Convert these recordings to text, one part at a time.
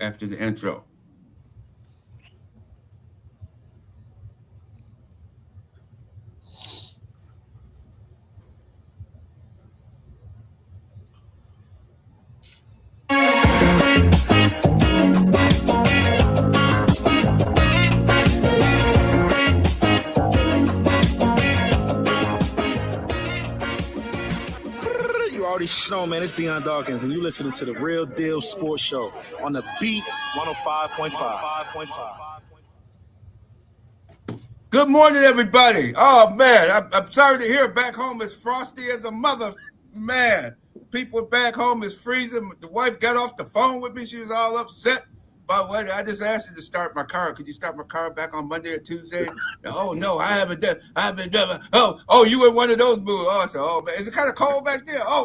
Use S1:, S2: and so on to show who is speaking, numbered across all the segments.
S1: after the intro.
S2: Already shown, man. It's Deion Dawkins, and you listening to the Real Deal Sports Show on the Beat 105.5.
S1: Good morning, everybody. Oh man, I'm sorry to hear back home is frosty as a mother. Man, people back home is freezing. The wife got off the phone with me. She was all upset. But what I just asked her to start my car. Could you start my car back on Monday or Tuesday? Oh no, I haven't done. Oh, you in one of those moods? Oh, I said, oh man, is it kind of cold back there? Oh,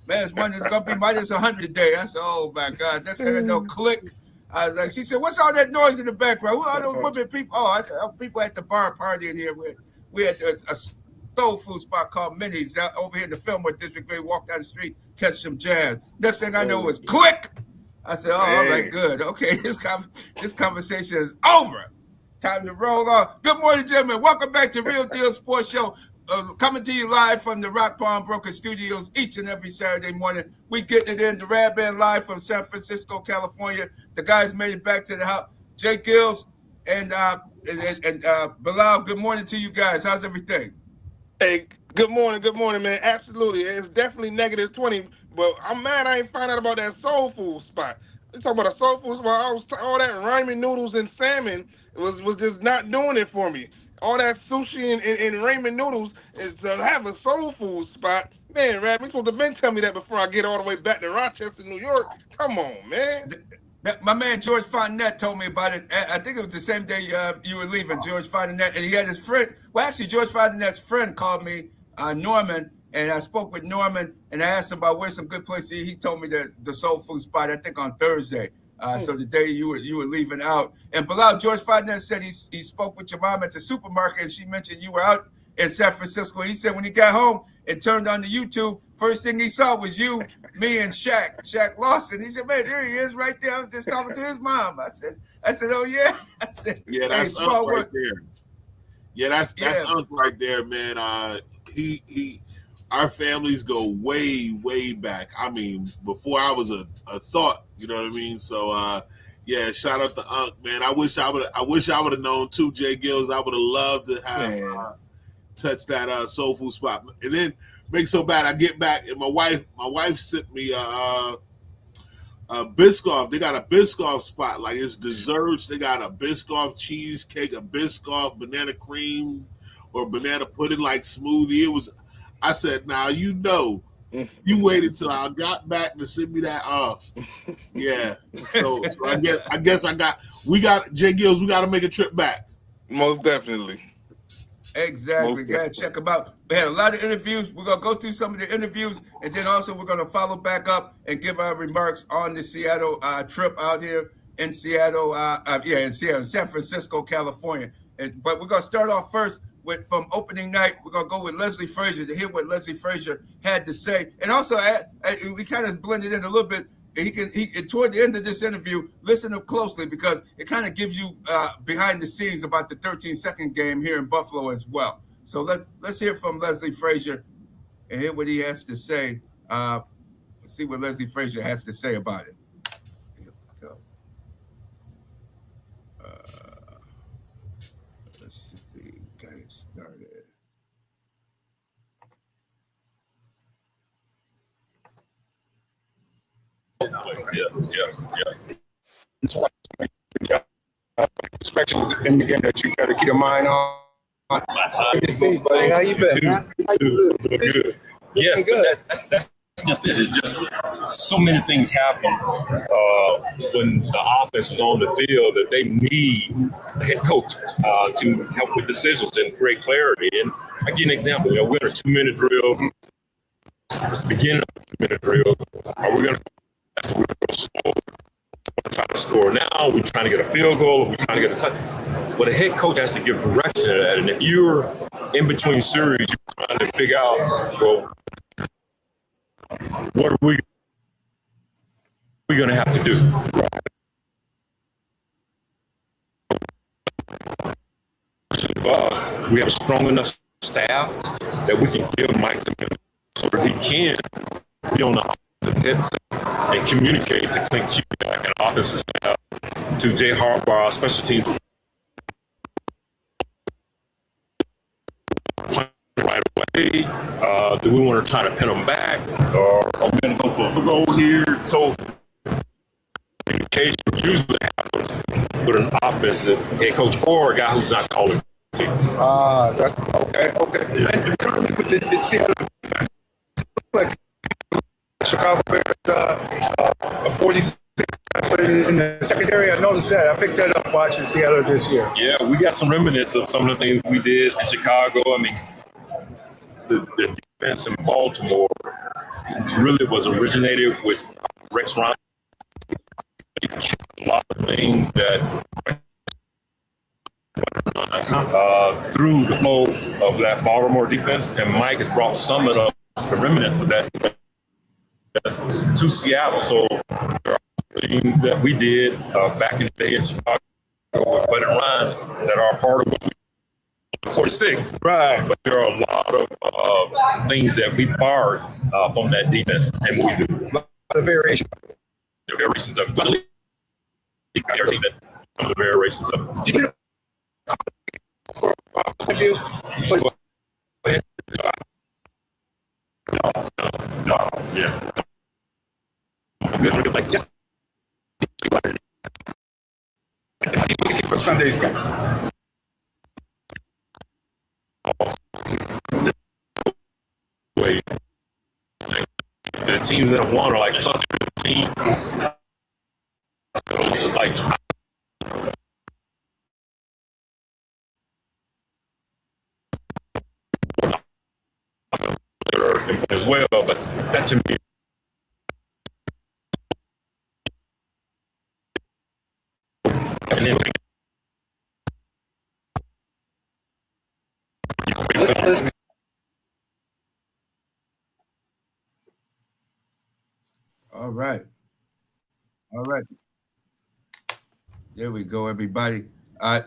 S1: man, it's gonna be minus 100 today. I said, oh my God, that's gonna no click. I was like, she said, what's all that noise in the background? Who are those women people? Oh, I said, oh, people at the bar partying here. We had a soul food spot called Minnie's over here in the Fillmore District. We walk down the street, catch some jazz. Next thing I know was click. I said, oh, all right, good. Okay, this conversation is over. Time to roll on. Good morning, gentlemen. Welcome back to Real Deal Sports Show. Coming to you live from the Rock Palm Broker Studios each and every Saturday morning. We getting it in. The Radman live from San Francisco, California. The guys made it back to the house. J-GILLZ and Bilal, good morning to you guys. How's everything?
S3: Hey, good morning, man. Absolutely. It's definitely negative 20, but I'm mad I ain't find out about that soul food spot. You talking about a soul food spot? All that ramen noodles and salmon was just not doing it for me. All that sushi and ramen noodles is to have a soul food spot. Man, Radman, you supposed to been tell me that before I get all the way back to Rochester, New York. Come on, man.
S1: My man George Fontenette told me about it. I think it was the same day you were leaving, George Fontenette, and he had his friend. Well, actually, George Fontenette's friend called me, Norman, and I spoke with Norman, and I asked him about where's some good places. He told me the soul food spot, I think on Thursday. So the day you were leaving out. And Bilal, George Fontenette said he spoke with your mom at the supermarket, and she mentioned you were out in San Francisco. He said when he got home and turned on the YouTube, first thing he saw was you, me, and Shaq Lawson. He said, man, there he is right there. I was just talking to his mom. I said, oh yeah. I said,
S4: yeah, that's
S1: hey,
S4: us right there. Yeah, that's us right there, man. Our families go way back. I mean, before I was a thought, you know what I mean? So yeah, shout out to Unc, man. I wish I would have known too, J-GILLZ. I would have loved to have touched that soul food spot. And then make so bad I get back and my wife sent me a Biscoff. They got a Biscoff spot, like it's desserts. They got a Biscoff cheesecake, a Biscoff banana cream or banana pudding like smoothie. It was. I said, now you know, you waited till I got back to send me that. Yeah. So I guess we got J-GILLZ. We got to make a trip back.
S3: Most definitely.
S1: Exactly. Gotta check them out. We had a lot of interviews. We're gonna go through some of the interviews, and then also we're gonna follow back up and give our remarks on the Seattle trip out here in Seattle. In San Francisco, California. But we're gonna start off first from opening night. We're gonna go with Leslie Frazier to hear what Leslie Frazier had to say, and also we kind of blended in a little bit. He toward the end of this interview, listen up closely because it kind of gives you behind the scenes about the 13-second game here in Buffalo as well. So let's hear from Leslie Frazier and hear what he has to say. Let's see what Leslie Frazier has to say about it. Here we go. Let's see, get it started.
S5: Yeah. Inspections in the game that you got to keep your mind on.
S6: Good to see you, buddy. How you been, man?
S5: Good.
S6: Yes, good.
S5: That's just it. It's just so many things happen when the offense is on the field that they need the head coach to help with decisions and create clarity. And I give an example. We're in a 2-minute drill. It's the beginning of a 2-minute drill. Are we going to? That's what we're going to score. We're trying to score now. We're trying to get a field goal. We're trying to get a touch. But a head coach has to give direction to that. And if you're in between series, you're trying to figure out, well, what are we we're going to have to do. For us, we have a strong enough staff that we can give Mike some so that he can be on the headset and communicate to Clint Kubiak and offensive staff, to Jay Harbaugh, our special teams. Right away, do we want to try to pin them back, or are we going to go for a goal here? So communication usually happens with an offensive head coach or a guy who's not calling.
S6: So that's okay.
S5: Yeah.
S6: And currently with the Seattle, like Chicago Bears, 46 in the secondary. I noticed that. I picked that up watching Seattle this year.
S5: Yeah, we got some remnants of some of the things we did in Chicago. I mean, the defense in Baltimore really was originated with Rex Ryan. A lot of things that through the flow of that Baltimore defense, and Mike has brought some of the remnants of that defense to Seattle. So there are things that we did back in the day in Chicago with Buddy Ryan that are part of what we 46.
S6: Right.
S5: But there are a lot of things that we borrowed from that defense and what we do.
S6: The variation.
S5: The variations of it. The variations of it.
S6: Did you
S5: No. Yeah. Good place. Yeah.
S6: For Sunday's game?
S5: Wait. The teams that have won are like plus 15. It's like as well, but that to me and then
S1: All right. There we go, everybody.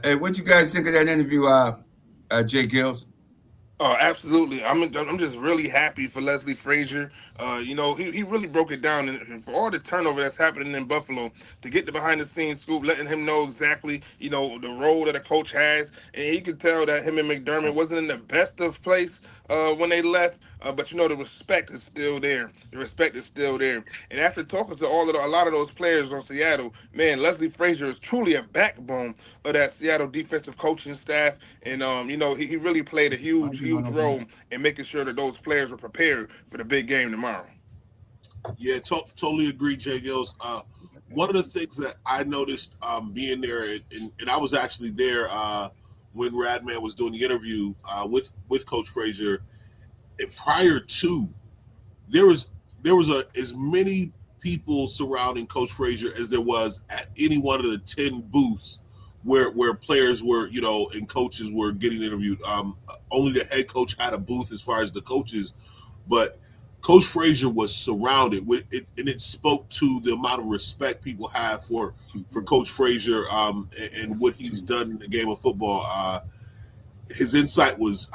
S1: Hey, what you guys think of that interview, J-GILLZ?
S3: Oh, absolutely. I'm just really happy for Leslie Frazier. He really broke it down, and for all the turnover that's happening in Buffalo, to get the behind-the-scenes scoop, letting him know exactly, the role that a coach has, and he could tell that him and McDermott wasn't in the best of place when they left, but the respect is still there. The respect is still there. And after talking to a lot of those players on Seattle, man, Leslie Frazier is truly a backbone of that Seattle defensive coaching staff, and he really played a huge role in making sure that those players were prepared for the big game tomorrow.
S4: Yeah, totally agree, J-GILLZ. One of the things that I noticed being there, and I was actually there when Radman was doing the interview with Coach Frazier, and prior to, there was as many people surrounding Coach Frazier as there was at any one of the 10 booths where players were, and coaches were getting interviewed. Only the head coach had a booth as far as the coaches, but Coach Frazier was surrounded with it, and it spoke to the amount of respect people have for Coach Frazier and what he's done in the game of football. His insight was,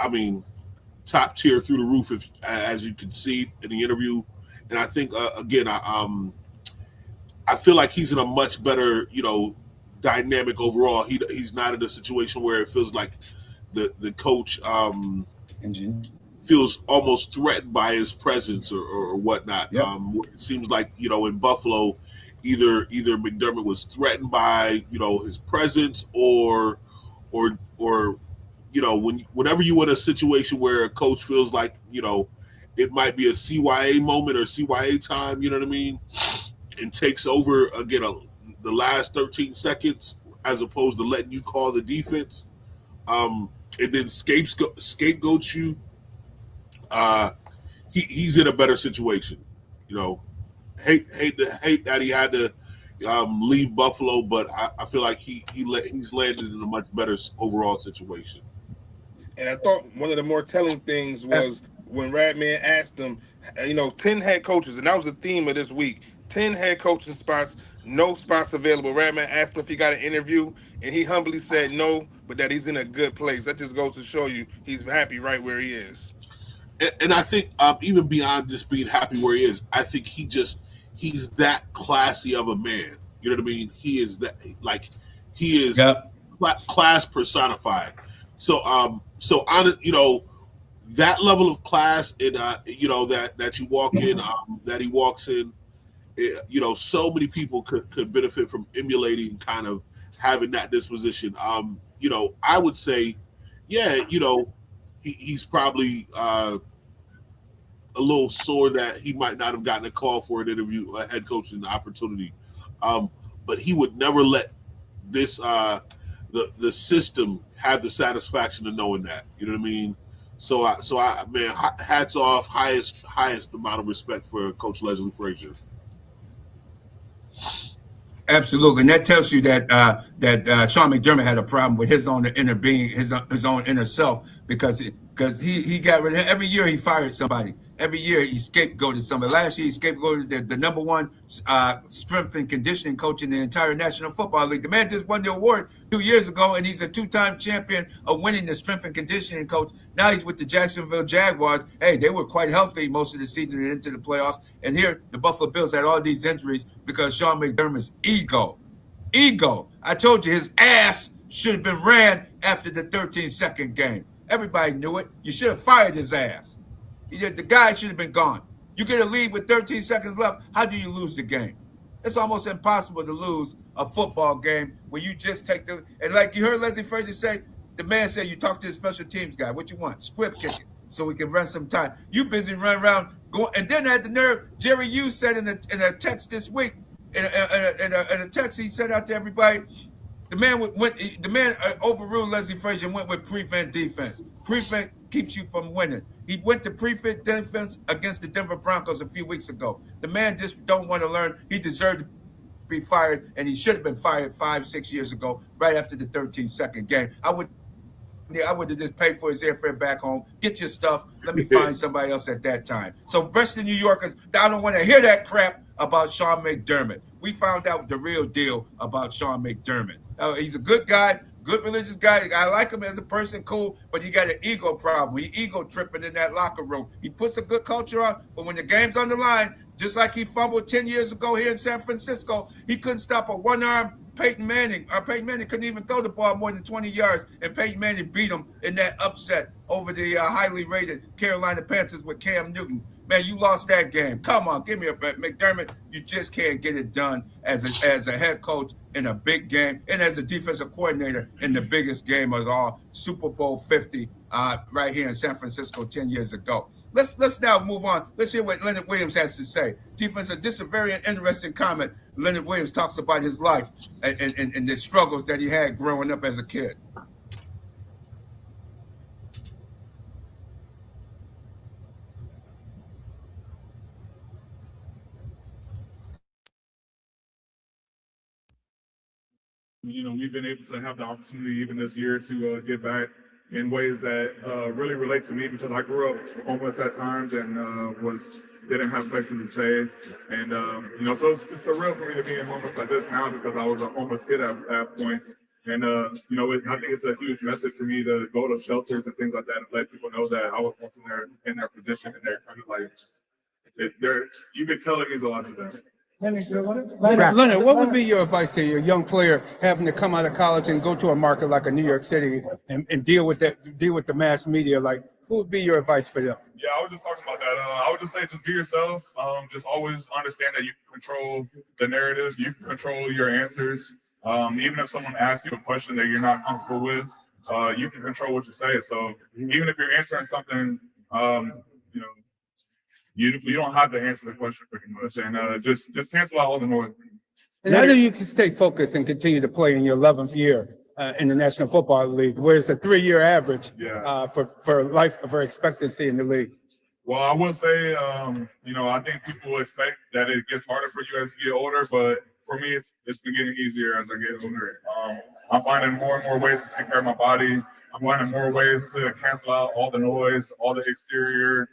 S4: top tier through the roof, as you could see in the interview. And I think again, I feel like he's in a much better, dynamic overall. He's not in a situation where it feels like the coach feels almost threatened by his presence or whatnot.
S1: Yep.
S4: It seems like, in Buffalo, either McDermott was threatened by, his presence or whenever you in a situation where a coach feels like, it might be a CYA moment or CYA time, you know what I mean? And takes over again the last 13 seconds as opposed to letting you call the defense, and then scapegoats you. He's in a better situation. Hate that he had to leave Buffalo, but I feel like he's landed in a much better overall situation.
S3: And I thought one of the more telling things was when Radman asked him, 10 head coaches, and that was the theme of this week, 10 head coaching spots, no spots available. Radman asked him if he got an interview, and he humbly said no, but that he's in a good place. That just goes to show you he's happy right where he is.
S4: And I think even beyond just being happy where he is, I think he's that classy of a man. You know what I mean? He is that he is class personified. So so on that level of class and that you walk in that he walks in, so many people could benefit from emulating, kind of having that disposition. I would say, yeah, he's probably a little sore that he might not have gotten a call for an interview, a head coaching opportunity. But he would never let this the system have the satisfaction of knowing that. You know what I mean? So I man, hats off, highest amount of respect for Coach Leslie Frazier.
S1: Absolutely, and that tells you that Sean McDermott had a problem with his own inner being, his own inner self, because he got rid of every year he fired somebody. Every year he scapegoated somebody. Last year he scapegoated the number one strength and conditioning coach in the entire National Football League. The man just won the award 2 years ago, and he's a two-time champion of winning the strength and conditioning coach. Now he's with the Jacksonville Jaguars. Hey, they were quite healthy most of the season and into the playoffs. And here the Buffalo Bills had all these injuries because Sean McDermott's ego. I told you his ass should have been ran after the 13-second game. Everybody knew it. You should have fired his ass. The guy should have been gone. You get a lead with 13 seconds left. How do you lose the game? It's almost impossible to lose a football game when you just take the – and like you heard Leslie Frazier say, the man said you talk to the special teams guy. What you want? Script kick it so we can run some time. You busy running around going – and then at the nerve, Jerry Hughes said in a text this week, in a text he sent out to everybody, the man overruled Leslie Frazier and went with prevent defense. Prevent keeps you from winning. He went to prevent defense against the Denver Broncos a few weeks ago. The man just don't want to learn. He deserved to be fired, and he should have been fired 5-6 years ago, right after the 13-second game. I would have just paid for his airfare back home. Get your stuff. Let me find somebody else at that time. So rest of New Yorkers, I don't want to hear that crap about Sean McDermott. We found out the real deal about Sean McDermott. He's a good guy, good religious guy. I like him as a person, cool, but he got an ego problem. He ego tripping in that locker room. He puts a good culture on, but when the game's on the line, just like he fumbled 10 years ago here in San Francisco, he couldn't stop a one-arm Peyton Manning. Peyton Manning couldn't even throw the ball more than 20 yards, and Peyton Manning beat him in that upset over the highly rated Carolina Panthers with Cam Newton. Man, you lost that game. Come on, give me a break. McDermott, you just can't get it done as a head coach in a big game and as a defensive coordinator in the biggest game of all, Super Bowl 50, right here in San Francisco 10 years ago. Let's now move on. Let's hear what Leonard Williams has to say. This is a very interesting comment. Leonard Williams talks about his life and the struggles that he had growing up as a kid.
S7: We've been able to have the opportunity even this year to give back in ways that really relate to me, because I grew up homeless at times and didn't have places to stay. And, so it's surreal for me to be in homeless like this now, because I was a homeless kid at points. And, I think it's a huge message for me to go to shelters and things like that and let people know that I was once in their position, and they're kind of like, you could tell it means a lot to them.
S8: Leonard, what would be your advice to your young player having to come out of college and go to a market like a New York City and deal with the mass media? Like, what would be your advice for them?
S7: Yeah, I was just talking about that. I would just say just be yourself. Just always understand that you can control the narrative. You can control your answers. Even if someone asks you a question that you're not comfortable with, you can control what you say. So even if you're answering something, you don't have to answer the question pretty much, and just cancel out all the noise.
S8: And how do you stay focused and continue to play in your 11th year in the National Football League, where it's a 3-year average for expectancy in the league?
S7: Well, I would say, I think people expect that it gets harder for you as you get older, but for me, it's been getting easier as I get older. I'm finding more and more ways to take care of my body. I'm finding more ways to cancel out all the noise, all the exterior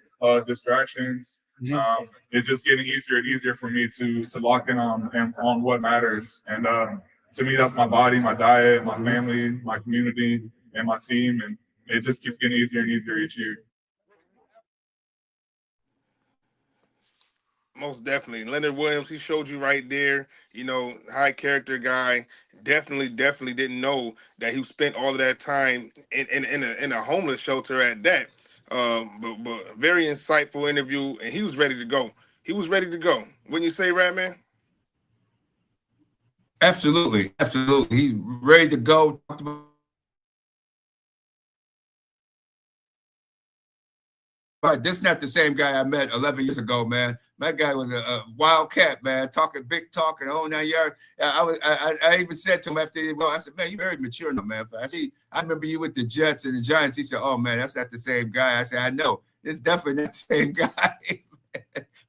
S7: distractions. It's just getting easier and easier for me to lock in on what matters. And to me, that's my body, my diet, my family, my community, and my team. And it just keeps getting easier and easier each year.
S3: Most definitely. Leonard Williams, he showed you right there, high character guy. Definitely didn't know that he spent all of that time in a homeless shelter at that. But very insightful interview, and he was ready to go. Wouldn't you say, Radman?
S1: Absolutely. He's ready to go. But this is not the same guy I met 11 years ago, man. That guy was a wildcat, man, talking big talk and whole 9 yards. I even said to him after he went, I said, man, you're very mature now, man. I remember you with the Jets and the Giants. He said, oh, man, that's not the same guy. I said, I know. It's definitely not the same guy.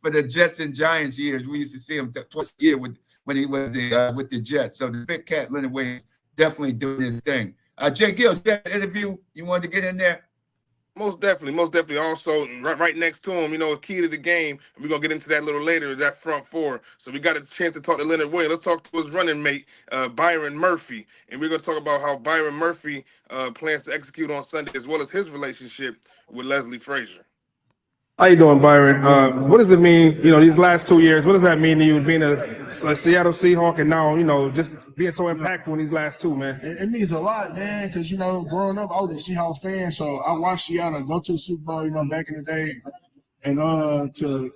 S1: For the Jets and Giants years, we used to see him twice a year when he was with the Jets. So the big cat, Leonard Williams, definitely doing his thing. J-GILLZ, you had an interview you wanted to get in there?
S3: Most definitely. Also, right next to him, key to the game, and we're going to get into that a little later, is that front four. So we got a chance to talk to Leonard Williams. Let's talk to his running mate, Byron Murphy. And we're going to talk about how Byron Murphy plans to execute on Sunday, as well as his relationship with Leslie Frazier.
S9: How you doing, Byron? What does it mean, these last 2 years, what does that mean to you being a Seattle Seahawk and now, just being so impactful in these last two, man?
S10: It means a lot, man, because, growing up, I was a Seahawks fan, so I watched Seattle go to the Super Bowl, back in the day. And to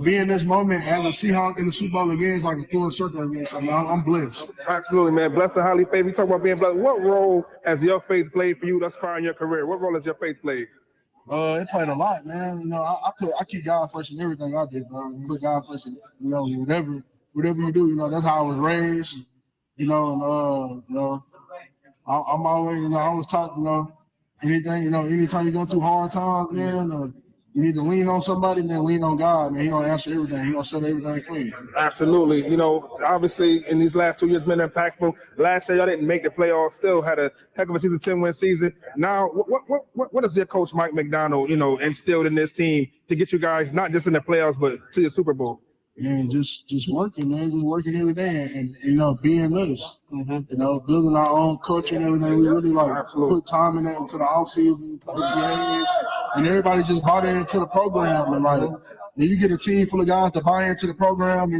S10: be in this moment as a Seahawk in the Super Bowl again is like a full circle again, so I'm blessed.
S9: Absolutely, man. Blessed and highly favored. You talk about being blessed. What role has your faith played for you thus far in your career? What role has your faith played?
S10: It played a lot, man. I keep God first in everything I do, bro. Put God first in, whatever you do, that's how I was raised, and I'm always, I always taught, anything, anytime you're going through hard times, man, you need to lean on somebody, then lean on God, man. He gonna answer everything. He gonna set everything for you.
S9: Absolutely. Obviously in these last 2 years been impactful. Last year y'all didn't make the playoffs, still had a heck of a season, 10-win season. Now, what is your coach Mike McDonald, instilled in this team to get you guys not just in the playoffs but to your Super Bowl?
S10: And just working, man, just working every day, and being us, building our own culture and everything. We really put time in that into the off season, OTAs, and everybody just bought into the program. And when you get a team full of guys to buy into the program,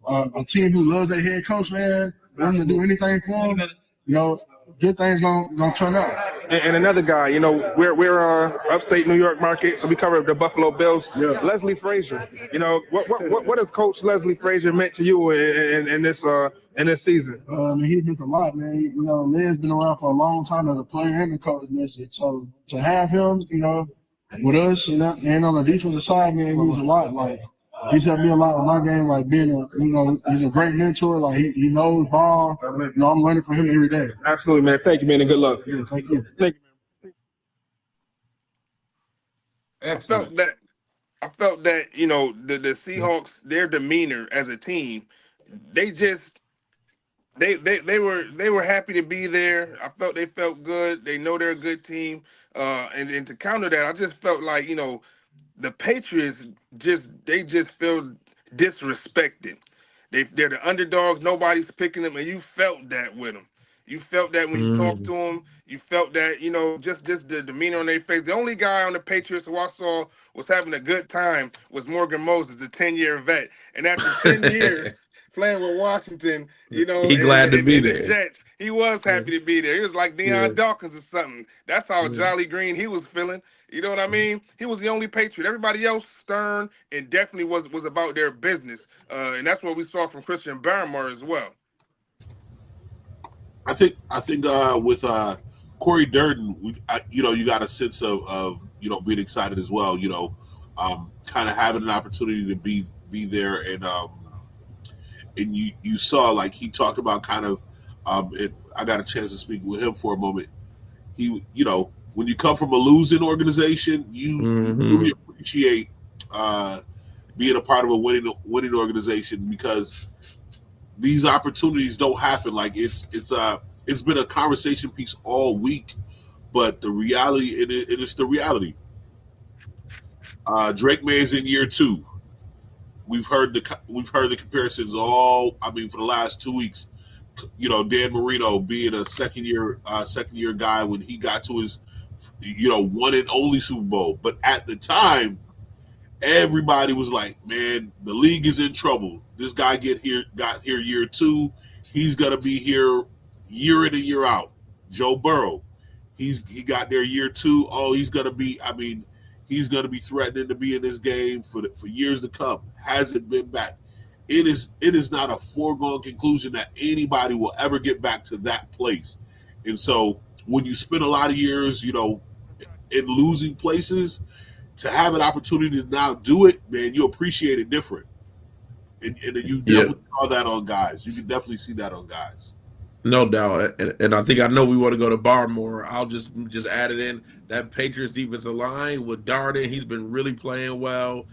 S10: a team who loves their head coach, man, willing to do anything for them, good things gonna turn out.
S9: And another guy, we're upstate New York market, so we cover the Buffalo Bills.
S10: Yeah.
S9: Leslie Frazier, what has Coach Leslie Frazier meant to you in this season?
S10: He's meant a lot, man. Len's been around for a long time as a player and a coach, man. So to have him, with us, and on the defensive side, man, means a lot. He's helped me a lot with my game, being he's a great mentor. He knows ball. I'm learning from him every day.
S9: Absolutely, man. Thank you, man, and good luck.
S10: Yeah, thank you.
S9: Thank you.
S1: Excellent.
S3: I felt that the Seahawks, their demeanor as a team, they were happy to be there. I felt they felt good. They know they're a good team. And to counter that, I just felt like the Patriots just feel disrespected. They're the underdogs. Nobody's picking them, and you felt that with them. You felt that when you talked to them. You felt that, just the demeanor on their face. The only guy on the Patriots who I saw was having a good time was Morgan Moses, the 10-year vet. And after 10 years playing with Washington,
S11: he glad to be there.
S3: The Jets, he was happy to be there. He was like Deion Dawkins or something. That's how jolly green he was feeling. You know what I mean? He was the only Patriot. Everybody else stern and definitely was about their business. And that's what we saw from Christian Barmore as well.
S4: I think with Corey Durden, you got a sense of being excited as well. Kind of having an opportunity to be there, and you saw he talked about kind of. I got a chance to speak with him for a moment. He, when you come from a losing organization, you really appreciate being a part of a winning organization, because these opportunities don't happen. It's been a conversation piece all week, but the reality, it is the reality. Drake May's in year 2. We've heard the comparisons all. I mean, for the last 2 weeks. You know, Dan Marino being a second year guy when he got to his, one and only Super Bowl. But at the time, everybody was like, "Man, the league is in trouble. This guy got here year 2. He's gonna be here year in and year out." Joe Burrow, he got there year 2. Oh, he's gonna be threatening to be in this game for years to come. Hasn't been back. It is not a foregone conclusion that anybody will ever get back to that place. And so when you spend a lot of years, in losing places, to have an opportunity to now do it, man, you appreciate it different. And you definitely saw that on guys. You can definitely see that on guys.
S11: No doubt. And I think I know we want to go to Barmore. I'll just add it in. That Patriots defensive line with Darden, he's been really playing well.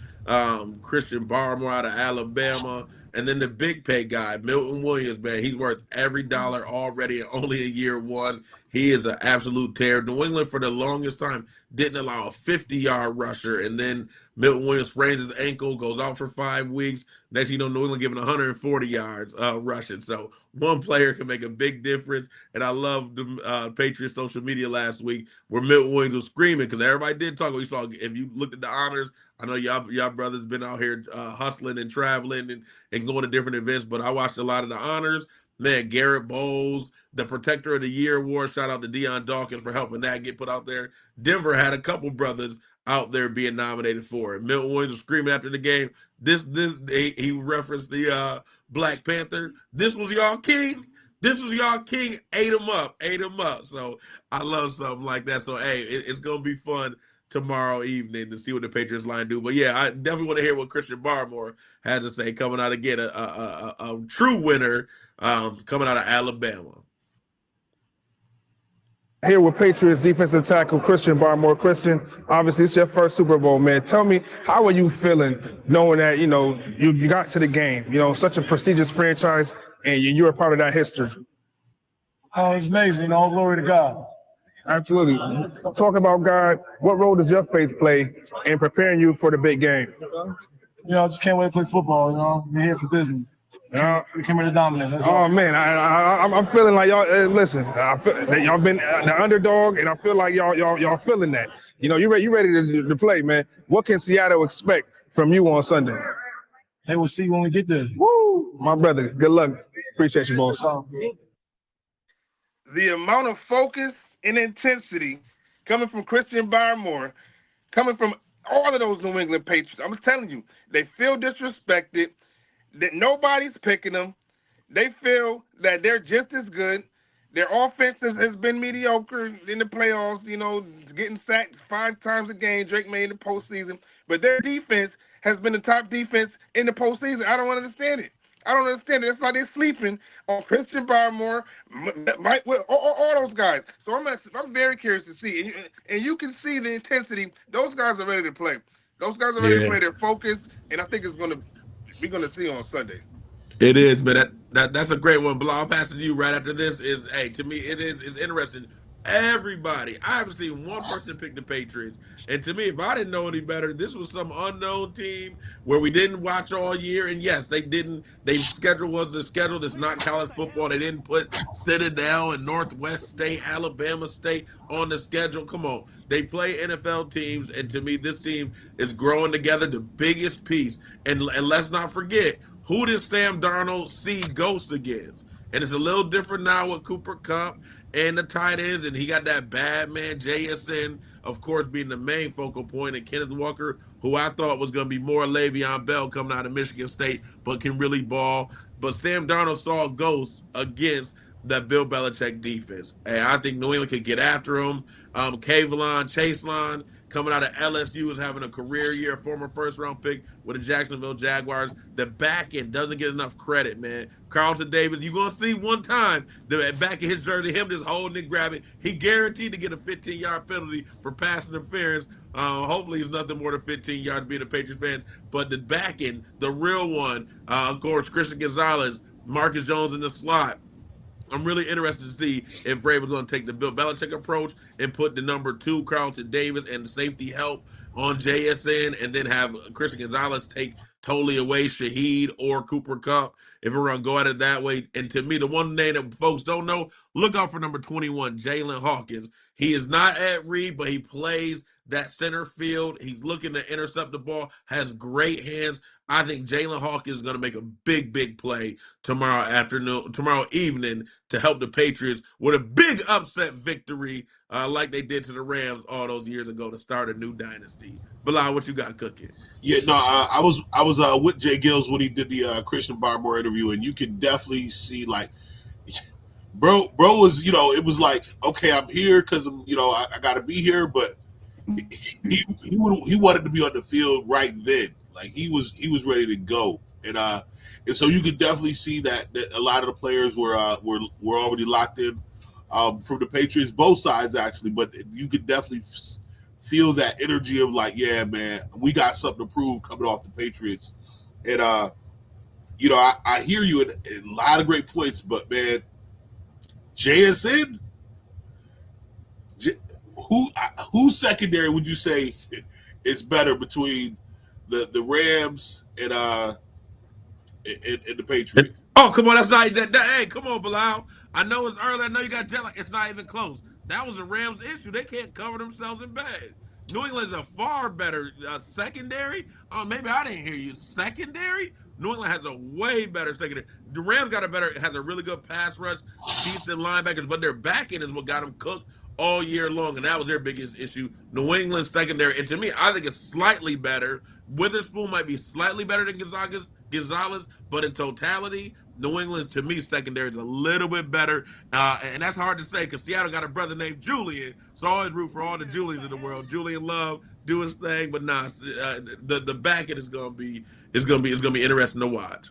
S11: Christian Barmore out of Alabama. And then the big pay guy, Milton Williams, man, he's worth every dollar already in only a year 1. He is an absolute tear. New England, for the longest time, didn't allow a 50-yard rusher. And then Milton Williams sprains his ankle, goes out for 5 weeks. Next thing you know, New England giving 140 yards rushing. So one player can make a big difference. And I love the Patriots social media last week where Milton Williams was screaming because everybody did talk. We saw, if you looked at the honors, I know y'all brothers been out here hustling and traveling and going to different events, but I watched a lot of the honors. Man, Garrett Bowles, the Protector of the Year award. Shout out to Deion Dawkins for helping that get put out there. Denver had a couple brothers out there being nominated for it. Milton Williams was screaming after the game. He referenced the Black Panther. This was y'all king. This was y'all king. Ate him up. So I love something like that. So hey, it's gonna be fun tomorrow evening to see what the Patriots line do. But yeah, I definitely want to hear what Christian Barmore has to say coming out again, a true winner coming out of Alabama.
S9: Here with Patriots defensive tackle Christian Barmore. Christian, obviously it's your first Super Bowl, man. Tell me, how are you feeling knowing that, you got to the game, such a prestigious franchise, and you're a part of that history?
S12: Oh, it's amazing. All glory to God.
S9: Absolutely. Talk about God. What role does your faith play in preparing you for the big game?
S12: I just can't wait to play football. We're here for business. We came here to dominate. That's all.
S9: Man, I'm feeling like y'all. Listen, I feel that y'all been the underdog, and I feel like y'all feeling that. You ready to play, man. What can Seattle expect from you on Sunday?
S12: They will see when we get there.
S9: Woo, my brother. Good luck. Appreciate you, boss.
S3: The amount of focus and intensity coming from Christian Barmore, coming from all of those New England Patriots. I'm telling you, they feel disrespected, that nobody's picking them. They feel that they're just as good. Their offense has been mediocre in the playoffs, getting sacked 5 times a game, Drake May in the postseason. But their defense has been the top defense in the postseason. I don't understand it. That's why they're sleeping on Christian Barmore, Mike, all those guys. So I'm very curious to see. And you can see the intensity. Those guys are ready to play. Those guys are ready to play. They're focused. And I think we're going to see on Sunday.
S11: It is, but that's a great one. Bilal, I'll pass it to you right after this. To me, it's interesting. Everybody, I haven't seen one person pick the Patriots. And to me, if I didn't know any better, this was some unknown team where we didn't watch all year. And yes, they didn't. Their schedule was the schedule. It's not college football. They didn't put Citadel and Northwest State, Alabama State on the schedule. Come on. They play NFL teams. And to me, this team is growing together, the biggest piece. And let's not forget, who did Sam Darnold see ghosts against? And it's a little different now with Cooper Kupp and the tight ends, and he got that bad man, JSN, of course, being the main focal point, and Kenneth Walker, who I thought was going to be more Le'Veon Bell coming out of Michigan State, but can really ball. But Sam Darnold saw ghosts against that Bill Belichick defense. And I think New England could get after him. Kavon Chaselon, coming out of LSU, is having a career year, former first-round pick with the Jacksonville Jaguars. The back end doesn't get enough credit, man. Carlton Davis, you're going to see one time the back of his jersey, him just holding and grabbing. He guaranteed to get a 15-yard penalty for pass interference. Hopefully it's nothing more than 15 yards being a Patriots fan. But the back end, the real one, of course, Christian Gonzalez, Marcus Jones in the slot. I'm really interested to see if Vrabel's going to take the Bill Belichick approach and put the number 2, Carlton Davis, and safety help on JSN and then have Christian Gonzalez take totally away Shaheed or Cooper Kupp if we're going to go at it that way. And to me, the one name that folks don't know, look out for number 21, Jalen Hawkins. He is not at Reed, but he plays that center field. He's looking to intercept the ball, has great hands. I think Jalen Hawkins is going to make a big play tomorrow evening to help the Patriots with a big upset victory like they did to the Rams all those years ago to start a new dynasty. Bilal, what you got cooking?
S4: Yeah, no, I was with J-GILLZ when he did the Christian Barmore interview, and you can definitely see like, bro was, it was like, okay, I'm here because I'm, I got to be here, but he wanted to be on the field right then. Like he was ready to go, and so you could definitely see that a lot of the players were already locked in from the Patriots, both sides actually. But you could definitely feel that energy of like, yeah, man, we got something to prove coming off the Patriots, and I hear you in a lot of great points, but man, JSN, whose secondary would you say is better between the Rams and the Patriots?
S11: Oh, come on, that's not that. Hey, come on, Bilal. I know it's early. I know you got jet lag. It's not even close. That was a Rams issue. They can't cover themselves in bed. New England's a far better secondary. Oh, maybe I didn't hear you. Secondary? New England has a way better secondary. The Rams has a really good pass rush, decent linebackers, but their back end is what got them cooked all year long, and that was their biggest issue. New England's secondary, and to me, I think it's slightly better. Witherspoon might be slightly better than Gonzalez, but in totality, New England's, to me, secondary is a little bit better, and that's hard to say because Seattle got a brother named Julian, so I always root for all the Julians in the world. Julian Love doing his thing, but the back end is gonna be interesting to watch.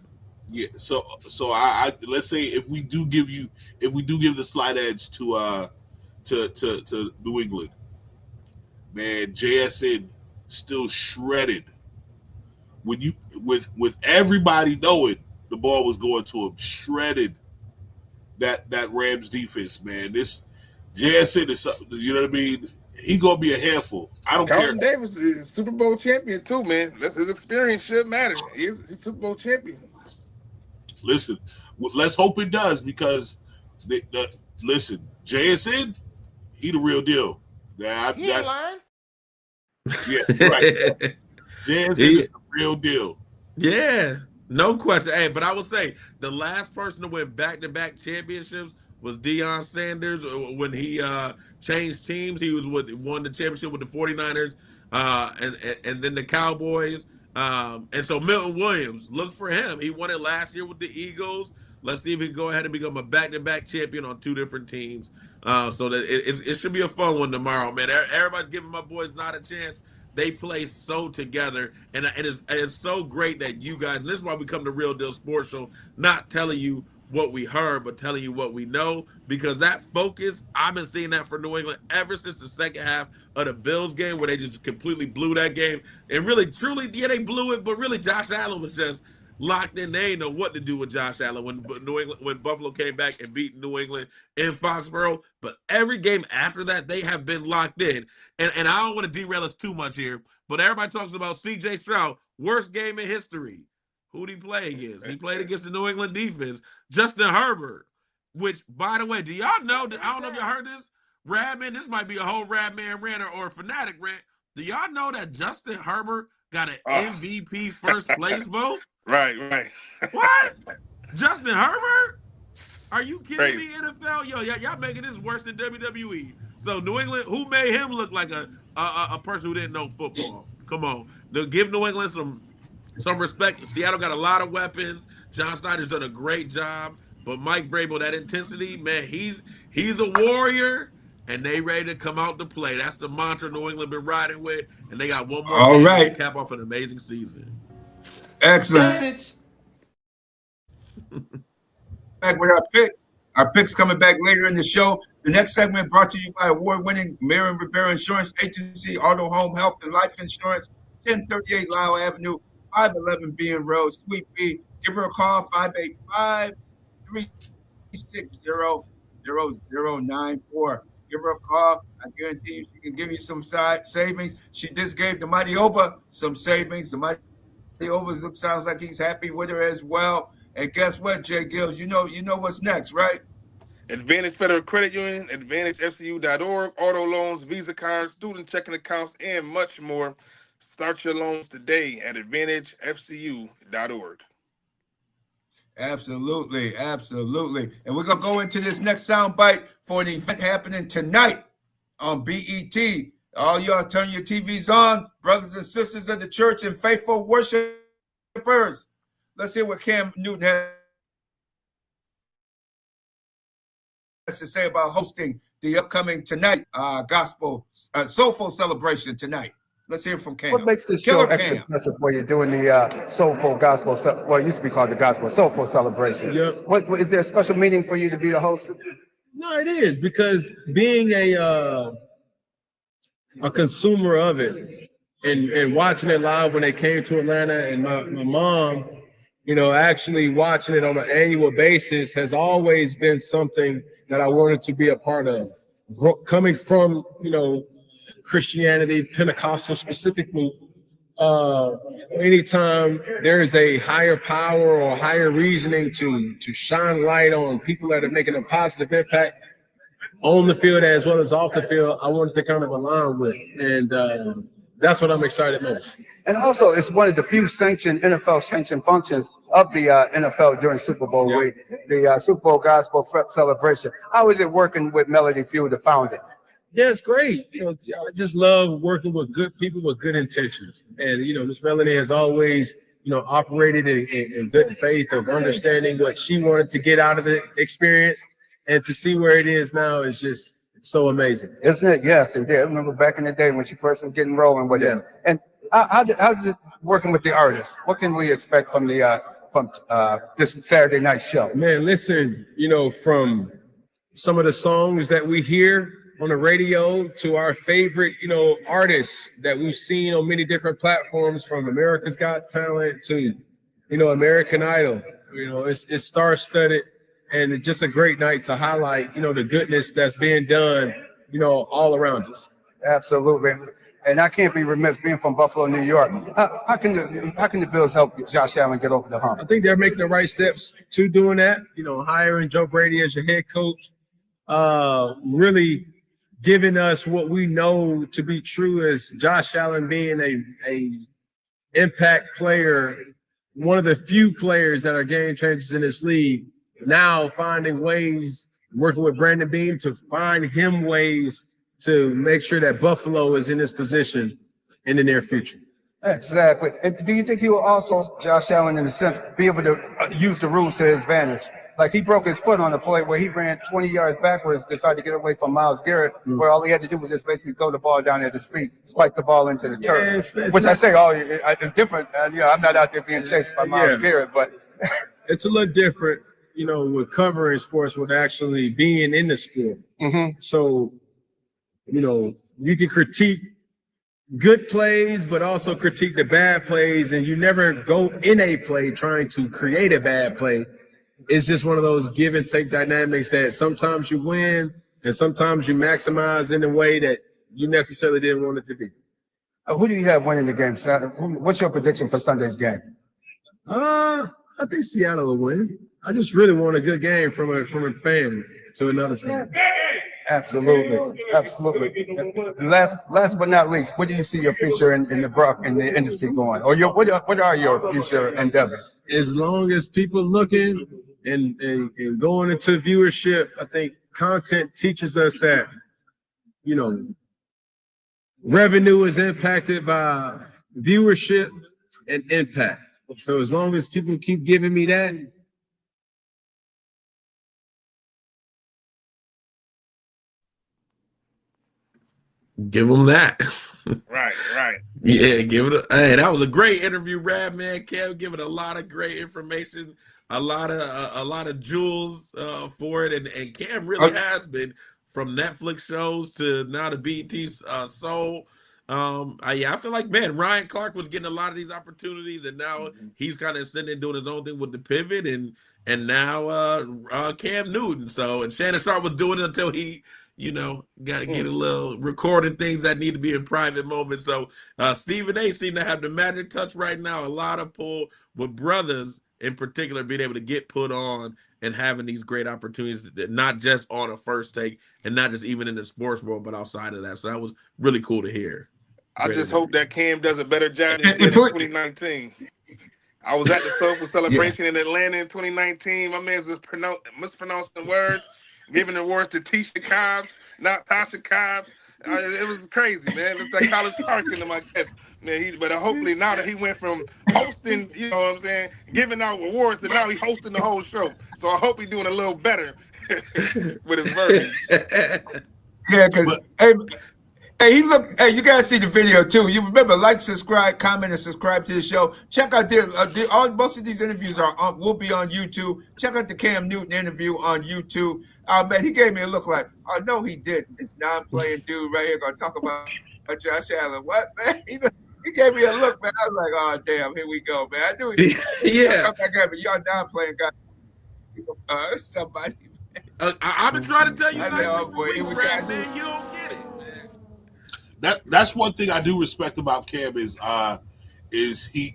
S4: Yeah, so I let's say if we do give the slight edge to New England, man, JSN still shredded. When you with everybody knowing the ball was going to him, shredded that Rams defense, man. This JSN is something, you know what I mean? He gonna be a handful. I don't
S3: Carlton
S4: care.
S3: Davis is Super Bowl champion too, man. His experience should matter. He's Super Bowl champion.
S4: Listen, let's hope it does because listen, JSN, he the real deal. That's
S3: lying.
S4: Yeah, right. JSN is the real deal.
S11: Yeah, no question. Hey, but I will say the last person to win back-to-back championships was Deion Sanders when he changed teams. He won the championship with the 49ers and then the Cowboys. And so Milton Williams, look for him. He won it last year with the Eagles. Let's see if he can go ahead and become a back-to-back champion on two different teams. So that it should be a fun one tomorrow, man. Everybody's giving my boys not a chance. They play so together, and it's so great that you guys, and this is why we come to Real Deal Sports Show, not telling you what we heard, but telling you what we know, because that focus, I've been seeing that for New England ever since the second half of the Bills game where they just completely blew that game. And really, truly, yeah, they blew it, but really Josh Allen was just locked in. They ain't know what to do with Josh Allen when Buffalo came back and beat New England in Foxborough. But every game after that, they have been locked in. And I don't want to derail us too much here, but everybody talks about C.J. Stroud, worst game in history. Who did he play against? He played against the New England defense. Justin Herbert, which, by the way, do y'all know, I don't know if y'all heard this, Radman, this might be a whole Radman rant or a Fanatic rant. Do y'all know that Justin Herbert got an MVP first place vote?
S3: Right.
S11: What? Justin Herbert? Are you kidding me, NFL? Yo, y'all making this worse than WWE. So New England, who made him look like a person who didn't know football? Come on. They'll give New England some respect. Seattle got a lot of weapons. John Snyder's done a great job. But Mike Vrabel, that intensity, man, he's a warrior, and they ready to come out to play. That's the mantra New England been riding with, and they got one more game to cap off an amazing season.
S1: Excellent. Back with our picks. Our picks coming back later in the show. The next segment brought to you by award-winning Marion Rivera Insurance Agency, Auto, Home, Health, and Life Insurance, 1038 Lyle Avenue, 511 Bean Road, Suite B. Give her a call, 585-360-0094. Give her a call. I guarantee you she can give you some savings. She just gave the Mighty Oba some savings. The Mighty Oba sounds like he's happy with her as well. And guess what, J-GILLZ? You know what's next, right?
S3: Advantage Federal Credit Union, AdvantageFCU.org, auto loans, Visa cards, student checking accounts, and much more. Start your loans today at AdvantageFCU.org.
S1: Absolutely, absolutely. And we're going to go into this next soundbite for an event happening tonight on BET. All y'all turn your TVs on, brothers and sisters of the church and faithful worshipers. Let's hear what Cam Newton has to say about hosting the upcoming tonight gospel soulful celebration tonight. Let's hear from Cam.
S8: What makes this show extra special for you doing the soulful gospel? Well, it used to be called the gospel soulful celebration.
S13: Yep.
S8: What is there a special meaning for you to be the host?
S13: No, it is, because being a consumer of it and watching it live when they came to Atlanta, and my mom, actually watching it on an annual basis has always been something that I wanted to be a part of. Coming from, Christianity, Pentecostal specifically, anytime there is a higher power or higher reasoning to shine light on people that are making a positive impact on the field as well as off the field, I wanted to kind of align with. And that's what I'm excited most.
S8: And also, it's one of the few NFL sanctioned functions of the NFL during Super Bowl week, the Super Bowl Gospel Celebration. How is it working with Melody Few, the founder?
S13: Yeah, it's great. I just love working with good people with good intentions. And, Miss Melody has always, operated in good faith of understanding what she wanted to get out of the experience. And to see where it is now is just so amazing.
S8: Isn't it? Yes, indeed. I remember back in the day when she first was getting rolling with it. And how's it working with the artists? What can we expect from this Saturday night show?
S13: Man, listen, from some of the songs that we hear on the radio to our favorite, artists that we've seen on many different platforms, from America's Got Talent to, American Idol. It's star-studded, and it's just a great night to highlight, the goodness that's being done, all around us.
S8: Absolutely. And I can't be remiss, being from Buffalo, New York. How can the Bills help Josh Allen get over the hump?
S13: I think they're making the right steps to doing that. Hiring Joe Brady as your head coach, really giving us what we know to be true as Josh Allen being a impact player, one of the few players that are game changers in this league. Now finding ways, working with Brandon Beane to find him ways to make sure that Buffalo is in this position in the near future.
S8: Exactly. And do you think he will also, Josh Allen, in a sense, be able to use the rules to his advantage? Like, he broke his foot on a play where he ran 20 yards backwards to try to get away from Myles Garrett, where all he had to do was just basically throw the ball down at his feet, spike the ball into the turf. Which I say, it's different. I'm not out there being chased by Myles Garrett, but
S13: it's a little different, with covering sports, with actually being in the sport. So, you can critique good plays, but also critique the bad plays, and you never go in a play trying to create a bad play. It's just one of those give and take dynamics that sometimes you win and sometimes you maximize in a way that you necessarily didn't want it to be.
S8: Who do you have winning the game? What's your prediction for Sunday's game?
S13: I think Seattle will win. I just really want a good game from a fan to another fan.
S8: Absolutely. Last but not least, what do you see your future in the industry going? Or what are your future endeavors?
S13: As long as people looking and going into viewership, I think content teaches us that, revenue is impacted by viewership and impact. So as long as people keep giving me that,
S11: give them that.
S3: Right.
S11: Yeah, give it. Hey, that was a great interview, Radman. Cam giving a lot of great information, a lot of jewels for it, and Cam really has been, from Netflix shows to now the BET's Soul. I feel like, man, Ryan Clark was getting a lot of these opportunities, and now he's kind of sitting and doing his own thing with the pivot, and now Cam Newton. So, and Shannon Sharp was doing it until he got to get a little recording things that need to be in private moments. So Stephen A seem to have the magic touch right now. A lot of pull with brothers in particular being able to get put on and having these great opportunities, not just on a first take and not just even in the sports world, but outside of that. So that was really cool to hear.
S3: I just hope that Cam does a better job than he did in 2019. I was at the Soulful Celebration in Atlanta in 2019. My man was mispronouncing words, giving awards to Tisha Cobbs, not Tasha Cobbs. It was crazy, man. It's like College Park in my guess. Man, but hopefully now that he went from hosting, you know what I'm saying, giving out awards, to now he's hosting the whole show. So I hope he's doing a little better with his verbiage.
S1: Yeah, because hey, you guys see the video too. You remember, like, subscribe, comment, and subscribe to the show. Check out most of these interviews will be on YouTube. Check out the Cam Newton interview on YouTube. Man, he gave me a look like, oh no, he didn't. This non-playing dude right here gonna talk about Josh Allen. What, man? He gave me a look, man. I was like, oh damn, here we go, man. I knew he come back at me. Y'all non-playing guy. Somebody.
S11: I've been trying to tell you,
S1: man,
S11: you don't get it, man.
S4: That's one thing I do respect about Cam is he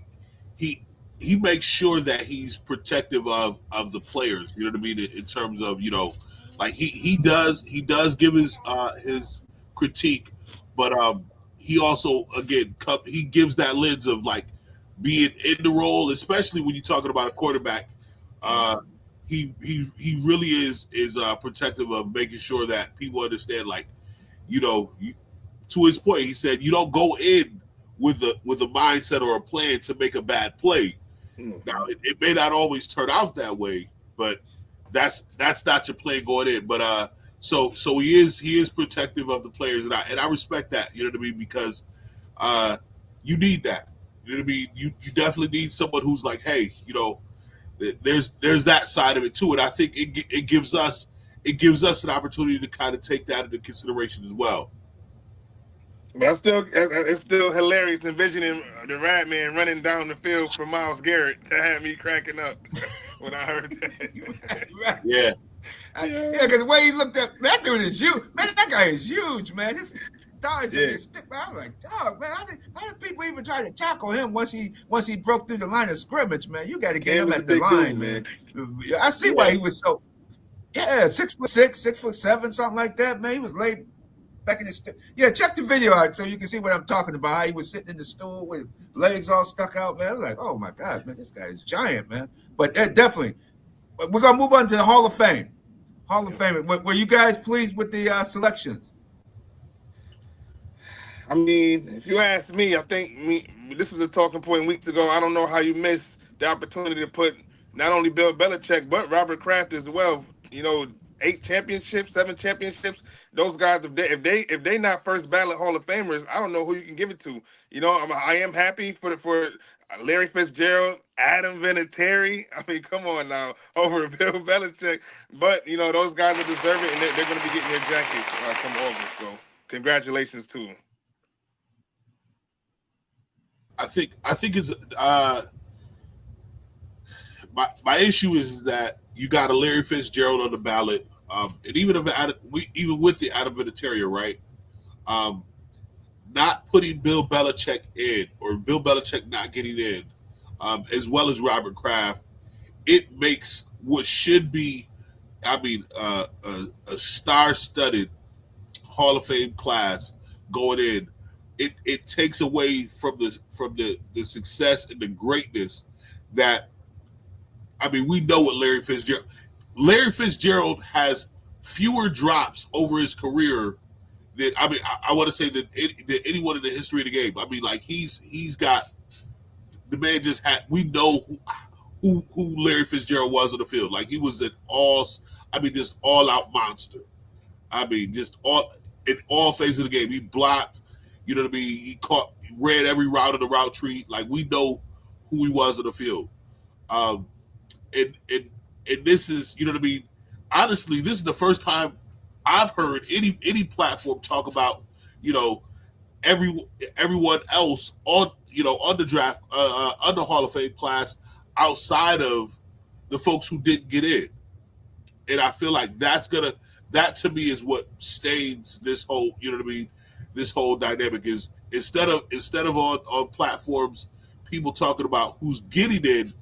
S4: makes sure that he's protective of the players. You know what I mean? In terms of, like he does give his critique, but he also he gives that lens of like being in the role, especially when you're talking about a quarterback. He really is protective of making sure that people understand, like, to his point, he said you don't go in with a mindset or a plan to make a bad play. Now it may not always turn out that way, but that's not your plan going in. But so he is protective of the players, and I respect that. You know what I mean? Because you need that. You know what I mean? You definitely need someone who's like, hey, there's that side of it too, and I think it gives us an opportunity to kind of take that into consideration as well.
S3: But it's still hilarious envisioning the Radman running down the field for Myles Garrett. That had me cracking up when I heard that.
S4: Yeah.
S1: Because the way he looked at that dude is huge. Man, that guy is huge, man. His thighs in his stick. Man, I'm like, dog, man, how did people even try to tackle him once he broke through the line of scrimmage, man? You got to get him at the line, man. I see why he was so 6'6", 6'7", something like that, man. He was laid back in his check the video out so you can see what I'm talking about. How he was sitting in the stool with legs all stuck out, man. I was like, oh my God, man, this guy is giant, man. But that definitely, we're gonna move on to the Hall of Fame. Hall of Fame. Were you guys pleased with the selections?
S3: I mean, if you ask me, I think this was a talking point weeks ago. I don't know how you missed the opportunity to put not only Bill Belichick but Robert Kraft as well. 8 championships, 7 championships. Those guys, if they not first ballot Hall of Famers, I don't know who you can give it to. I am happy for Larry Fitzgerald, Adam Vinatieri. I mean, come on now, over Bill Belichick. But those guys are deserving, and they're going to be getting their jackets come August. So congratulations to them.
S4: I think it's my issue is that you got a Larry Fitzgerald on the ballot, and even with the Adam Vinatieri, right? Not putting Bill Belichick in, or Bill Belichick not getting in, as well as Robert Kraft, it makes what should be, a star-studded Hall of Fame class going in. It takes away from the success and the greatness that. We know what Larry Fitzgerald has fewer drops over his career than I want to say that anyone in the history of the game. He's got, the man just had. We know who Larry Fitzgerald was on the field. Like, he was just all out monster. Just in all phases of the game. He blocked. You know what I mean? He ran every route of the route tree. Like, we know who he was on the field. And this is, you know what I mean? Honestly, this is the first time I've heard any platform talk about, everyone else on the draft, on the Hall of Fame class outside of the folks who didn't get in. And I feel like that's gonna that to me is what stains this whole, you know what I mean, this whole dynamic is instead of on platforms, people talking about who's getting in,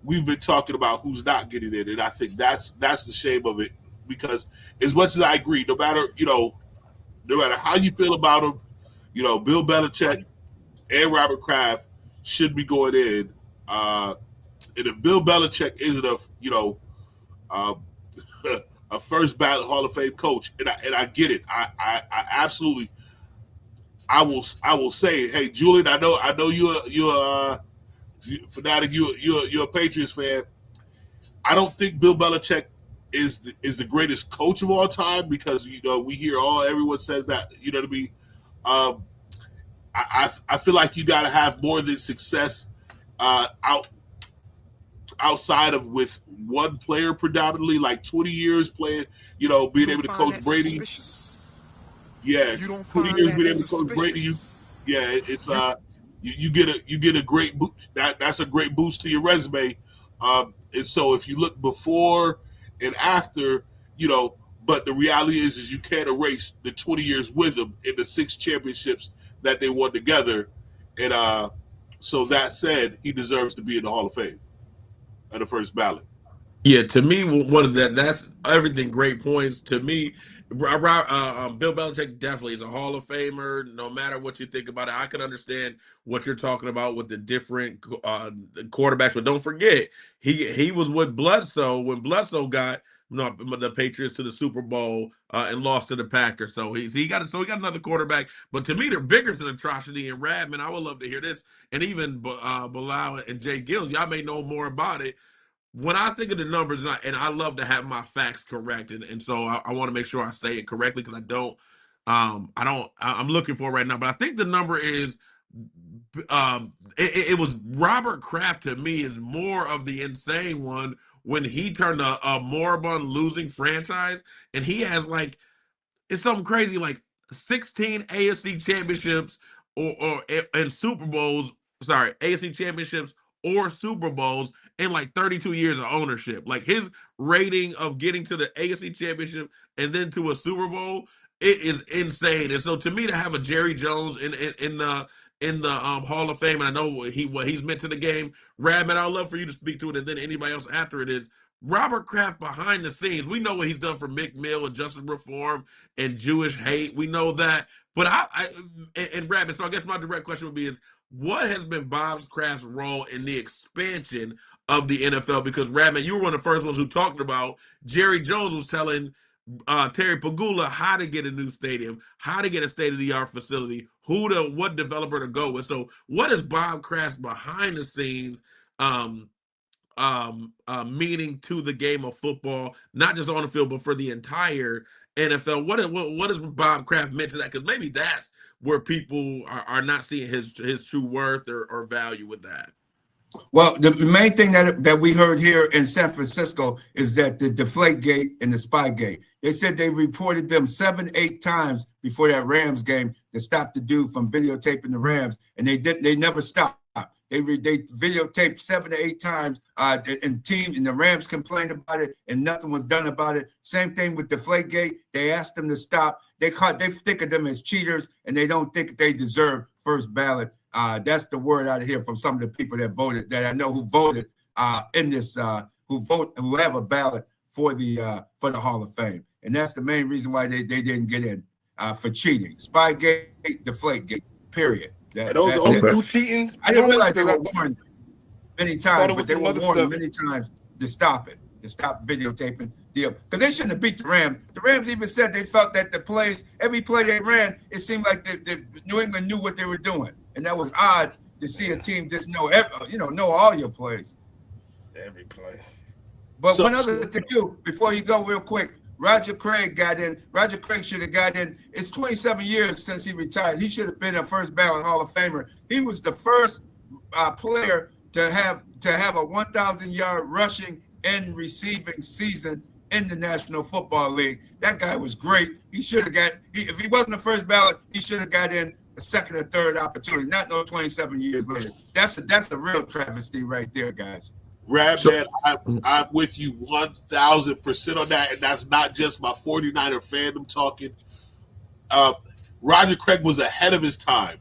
S4: we've been talking about who's not getting in. And I think that's the shame of it, because as much as I agree, no matter how you feel about him, Bill Belichick and Robert Kraft should be going in. And if Bill Belichick isn't a first ballot Hall of Fame coach, and I get it, I absolutely, I will say, hey, Julian, I know you're Fanatic, you're a Patriots fan. I don't think Bill Belichick is the greatest coach of all time, because we hear everyone says that, you know what I mean. I feel like you got to have more than success outside of with one player predominantly, like 20 years playing, being able to coach Brady. Yeah, 20 years being able to coach Brady. It's you get a great boost. That's a great boost to your resume. And so if you look before and after, but the reality is you can't erase the 20 years with them in the 6 championships that they won together. And so that said, he deserves to be in the Hall of Fame at the first ballot.
S11: Yeah, to me, one of that's everything. Great points. To me, Bill Belichick definitely is a Hall of Famer. No matter what you think about it, I can understand what you're talking about with the different quarterbacks. But don't forget, he was with Bledsoe when Bledsoe got the Patriots to the Super Bowl and lost to the Packers. So he got another quarterback. But to me, the biggest atrocity in Radman, I would love to hear this, and even Bilal and J-GILLZ, y'all may know more about it. When I think of the numbers, and I love to have my facts corrected, and so I want to make sure I say it correctly, because I'm looking for it right now, but I think the number is, it was Robert Kraft. To me, is more of the insane one when he turned a moribund losing franchise, and he has it's something crazy, like 16 AFC championships and Super Bowls. Sorry, AFC championships or Super Bowls in 32 years of ownership. Like, his rating of getting to the AFC championship and then to a Super Bowl, it is insane. And so to me, to have a Jerry Jones in the Hall of Fame, and I know what he's meant to the game, Radman, I'd love for you to speak to it, and then anybody else after it, is Robert Kraft behind the scenes. We know what he's done for Mick Mill and justice reform and Jewish hate. We know that. But and Radman, so I guess my direct question would be is, what has been Bob Kraft's role in the expansion of the NFL? Because Radman, you were one of the first ones who talked about Jerry Jones was telling Terry Pagula how to get a new stadium, how to get a state-of-the-art facility, what developer to go with. So what is Bob Kraft's behind the scenes meaning to the game of football, not just on the field, but for the entire NFL? What is Bob Kraft meant to that? Because maybe that's where people are not seeing his true worth or value with that.
S1: Well, the main thing that we heard here in San Francisco is that the Deflategate and the Spygate. They said they reported them 7-8 times before that Rams game to stop the dude from videotaping the Rams, and they never stopped. They videotaped 7 to 8 times, and the Rams complained about it, and nothing was done about it. Same thing with Deflategate. They asked them to stop. They think of them as cheaters, and they don't think they deserve first ballot. That's the word out of here from some of the people that voted, that I know who voted in this, who have a ballot for the Hall of Fame, and that's the main reason why they didn't get in, for cheating. Spygate, Deflategate, period.
S3: Those two cheating.
S1: I didn't realize they were warned many times, but they were warned many times to stop it, to stop videotaping deal. Because they shouldn't have beat the Rams. The Rams even said they felt that every play they ran, it seemed like the New England knew what they were doing, and that was odd to see a team just know all your plays.
S3: Every play.
S1: But one other thing too, before you go real quick. Roger Craig got in. Roger Craig should have got in. It's 27 years since he retired. He should have been a first ballot Hall of Famer. He was the first player to have a 1,000-yard rushing and receiving season in the National Football League. That guy was great. He should have got. If he wasn't the first ballot, he should have got in a second or third opportunity. Not no 27 years later. That's a real travesty right there, guys.
S4: Radman, I'm with you 1,000% on that, and that's not just my 49er fandom talking. Roger Craig was ahead of his time.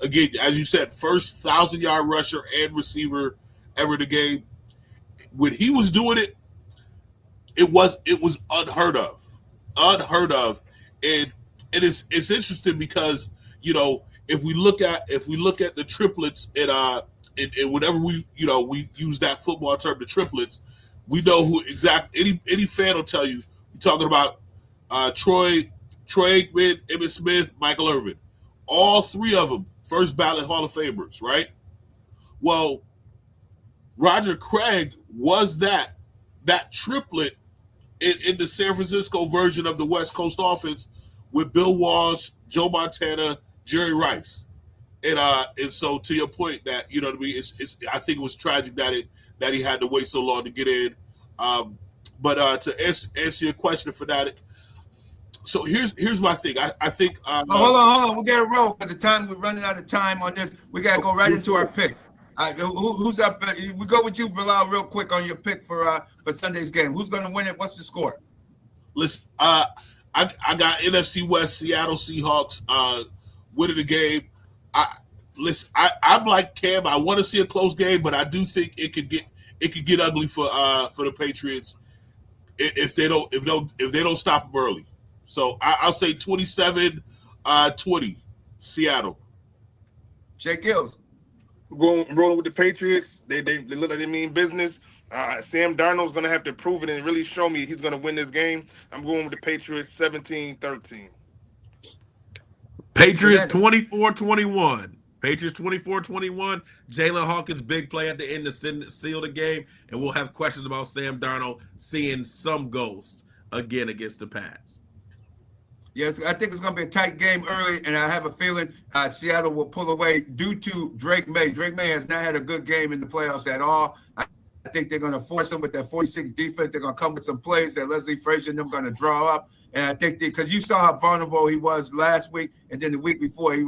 S4: Again, as you said, first 1,000-yard rusher and receiver ever in the game. When he was doing it, it was unheard of, and it's interesting because if we look at the triplets and whenever we use that football term, the triplets, we know who exactly. Any fan will tell you. We're talking about Troy Aikman, Emmitt Smith, Michael Irvin, all three of them first ballot Hall of Famers, right? Well, Roger Craig was that triplet in the San Francisco version of the West Coast offense with Bill Walsh, Joe Montana, Jerry Rice. And so to your point that, what I mean, I think it was tragic that he had to wait so long to get in. But to answer your question, Fanatic, so here's my thing. I think
S1: hold on. We'll get it roll because we're running out of time on this. We gotta go right into our pick. Who's up? We go with you, Bilal, real quick on your pick for Sunday's game. Who's going to win it? What's the score?
S4: Listen, I got NFC West, Seattle Seahawks winning the game. I'm like Cam. I want to see a close game, but I do think it could get ugly for the Patriots if they don't stop them early. So I'll say 27-20 Seattle.
S1: J-GILLZ.
S3: Rolling with the Patriots. They look like they mean business. Sam Darnold's going to have to prove it and really show me he's going to win this game. I'm going with the Patriots 17-13.
S11: Patriots 24-21. Patriots 24-21. Jalen Hawkins' big play at the end to seal the game. And we'll have questions about Sam Darnold seeing some ghosts again against the Pats.
S1: Yes, I think it's going to be a tight game early, and I have a feeling Seattle will pull away due to Drake May. Drake May has not had a good game in the playoffs at all. I think they're going to force him with that 46 defense. They're going to come with some plays that Leslie Frazier and them going to draw up. And I think because you saw how vulnerable he was last week, and then the week before he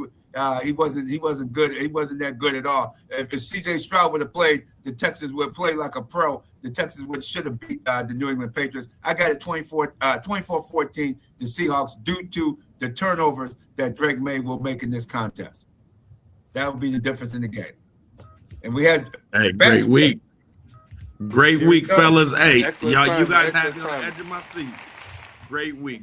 S1: wasn't good. He wasn't that good at all. If C.J. Stroud would have played, the Texans would play like a pro. The Texans should have beat the New England Patriots. I got it 24-14 the Seahawks due to the turnovers that Drake May will make in this contest. That would be the difference in the game. And we had
S11: great week. Great week, fellas. Hey,
S3: Excellent
S11: y'all,
S3: time,
S11: you guys
S3: excellent
S11: have me on the
S3: time.
S11: edge of my seat. Great week.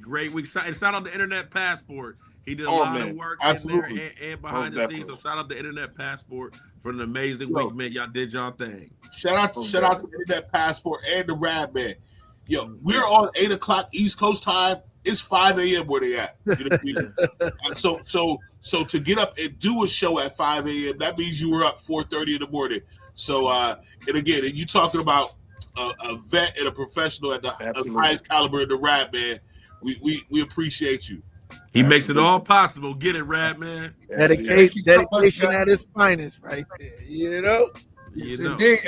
S11: And shout out to Internet Passport. He did a lot of work in there and behind the scenes. So shout out to Internet Passport for an amazing week, man. Y'all did y'all thing.
S4: Shout out to Internet Passport and the Radman. Yo, we're on 8 o'clock East Coast time. It's 5 a.m. where they at. You know what I mean? So to get up and do a show at 5 a.m., that means you were up 4:30 in the morning. So and again, and you talking about a vet and a professional at the highest caliber of the Radman. We appreciate you.
S11: He makes it all possible. Get it, Radman.
S14: Dedication at its finest, right there. You know.
S1: Indeed.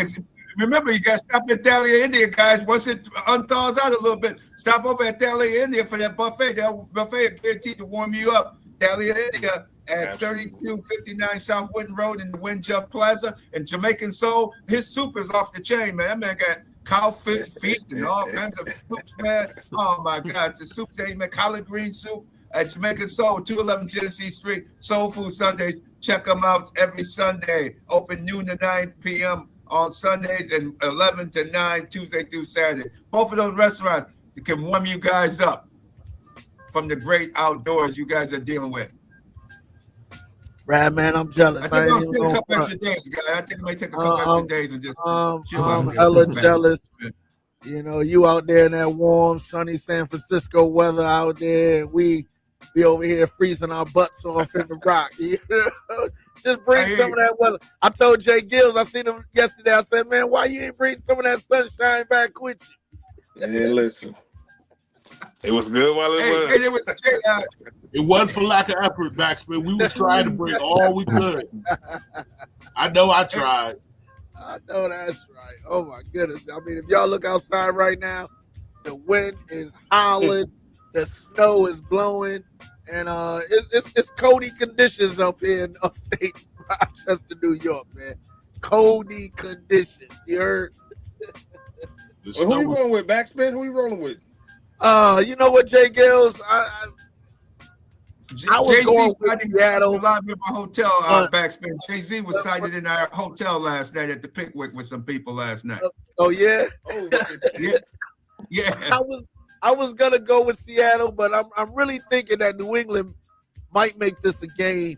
S1: Remember, you got to stop at Thalia, India, guys. Once it unthaws out a little bit, stop over at Thalia, India for that buffet. That buffet is guaranteed to warm you up. Thalia, India at 3259 South Winton Road in the Windjuff Plaza. And Jamaican Soul, his soup is off the chain, man. That man got cow feet and all kinds of soups, man. Oh, my God. The soup, they make collard green soup at Jamaican Soul, 211 Genesee Street. Soul Food Sundays. Check them out every Sunday. Open noon to 9 p.m. on Sundays and 11 to 9 Tuesday through Saturday. Both of those restaurants can warm you guys up from the great outdoors you guys are dealing with.
S14: Radman, I'm jealous.
S1: I think I'll still a couple extra days, guys. I think I might take a couple extra days and just chill out.
S14: I'm hella jealous. You know, you out there in that warm, sunny San Francisco weather out there. We over here freezing our butts off in the rock. You know? Just bring some of that weather. I told J-GILLZ, I seen him yesterday. I said, man, why you ain't bring some of that sunshine back with you?
S3: Yeah, listen. It was good while it was.
S4: It wasn't for lack of effort, BacSpin. We was trying to bring all we could. I know I tried.
S14: I know that's right. Oh, my goodness. I mean, if y'all look outside right now, the wind is howling, the snow is blowing, and it's coldy conditions up here in upstate Rochester, New York, man. Coldy conditions. You heard?
S3: Who you going with? BacSpin? Who you rolling with?
S14: You know what, J-GILLZ? I was going with Seattle.
S1: Live in my hotel, BacSpin. Jay-Z was sighted in our hotel last night at the Pickwick with some people last night.
S14: Oh yeah,
S1: yeah.
S14: I was gonna go with Seattle, but I'm really thinking that New England might make this a game.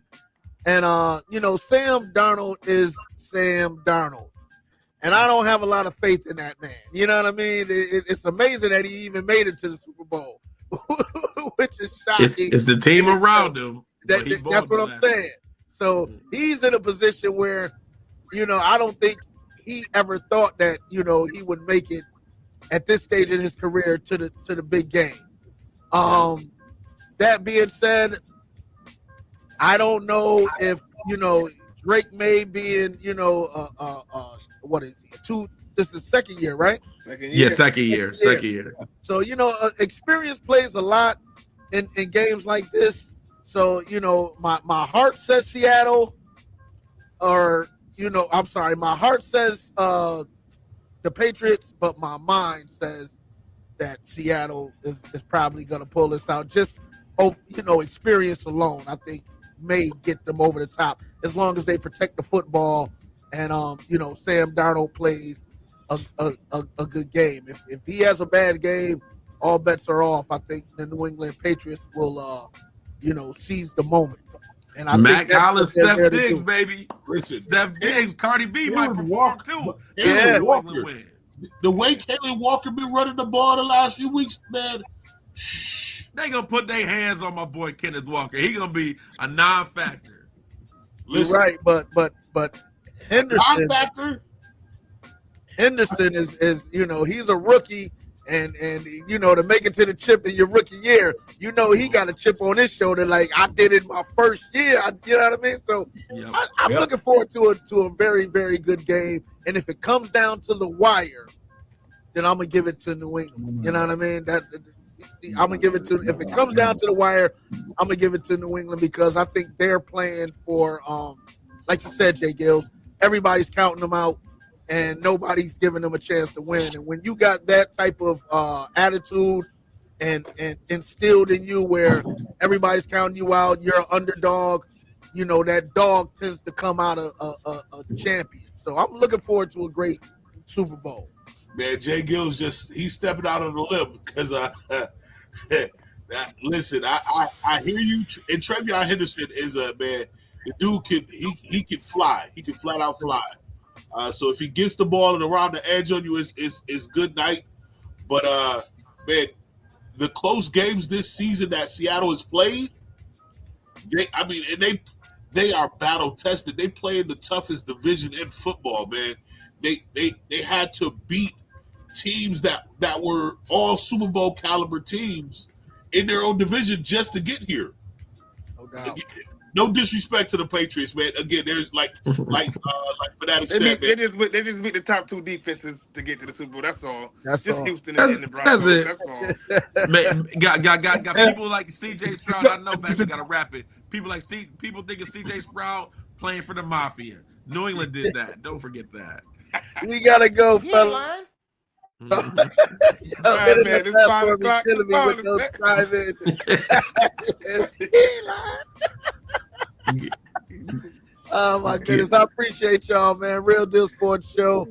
S14: And Sam Darnold is Sam Darnold, and I don't have a lot of faith in that man. You know what I mean? It's amazing that he even made it to the Super Bowl, which is shocking.
S11: It's the team around him.
S14: That's what I'm saying. So he's in a position where, I don't think he ever thought that he would make it at this stage in his career to the big game. That being said, I don't know if Drake May being what is he? This is second year, right?
S11: Second year.
S14: So experience plays a lot in games like this. So my heart says Seattle, or I'm sorry, my heart says the Patriots, but my mind says that Seattle is probably going to pull this out. Just experience alone, I think, may get them over the top as long as they protect the football and Sam Darnold plays a good game. If he has a bad game, all bets are off. I think the New England Patriots will seize the moment. And I
S11: Mac
S14: think
S11: Hollins, Steph Diggs,
S14: do.
S11: baby.
S4: Listen,
S11: Steph Diggs, Cardi B might perform too.
S14: Yeah.
S4: The way Kaylee Walker been running the ball the last few weeks, man.
S11: They gonna put their hands on my boy Kenneth Walker. He gonna be a non-factor.
S14: You're right, but Henderson.
S4: Non-factor.
S14: Henderson is he's a rookie, and to make it to the chip in your rookie year, he got a chip on his shoulder like I did in my first year. You know what I mean? So I'm looking forward to a very, very good game. And if it comes down to the wire, then I'm gonna give it to New England. You know what I mean? I'm gonna give it to. If it comes down to the wire, I'm gonna give it to New England because I think they're playing for, like you said, J-GILLZ. Everybody's counting them out, and nobody's giving them a chance to win. And when you got that type of attitude and instilled in you, where everybody's counting you out, you're an underdog. That dog tends to come out a champion. So I'm looking forward to a great Super Bowl.
S4: Man, J-GILLZ he's stepping out on the limb because listen, I hear you. And Trevion Henderson is a man. The dude he can fly. He can flat out fly. So if he gets the ball and around the edge on you, it's good night. But man, the close games this season that Seattle has played, they are battle tested. They play in the toughest division in football, man. They had to beat teams that were all Super Bowl caliber teams in their own division just to get here.
S14: No doubt.
S4: No disrespect to the Patriots, man. Again, there's like Fanatic said,
S3: they just beat the top two defenses to get to the Super Bowl. That's all.
S14: That's
S3: just
S14: all.
S3: Houston and the Broncos. That's all.
S11: Man, got people like C.J. Stroud. I know, man, you got to wrap it. People thinking C.J. Stroud playing for the Mafia. New England did that. Don't forget that.
S14: We gotta go, fella. Oh my goodness, I appreciate y'all, man. Real Deal Sports Show.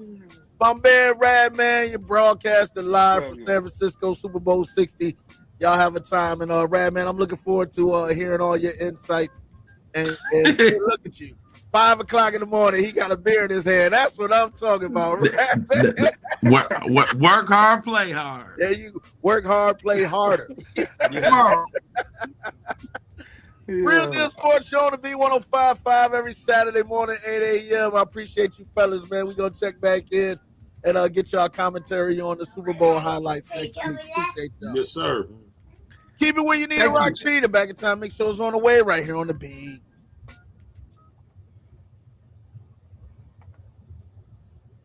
S14: My man Radman, you're broadcasting live from San Francisco, Super Bowl 60. Y'all have a time, and Radman, I'm looking forward to hearing all your insights. And look at you. 5 o'clock in the morning, he got a beer in his hand. That's what I'm talking about.
S11: Work hard, play hard.
S14: There you work hard, play harder. Real Deal Sports Show on the B1055 every Saturday morning, 8 a.m. I appreciate you fellas, man. We're going to check back in and get y'all commentary on the Super Bowl highlights next week. Appreciate y'all.
S4: Yes, sir.
S14: Keep it where you need it, Rock Street. Back in time, make sure it's on the way right here on the beat.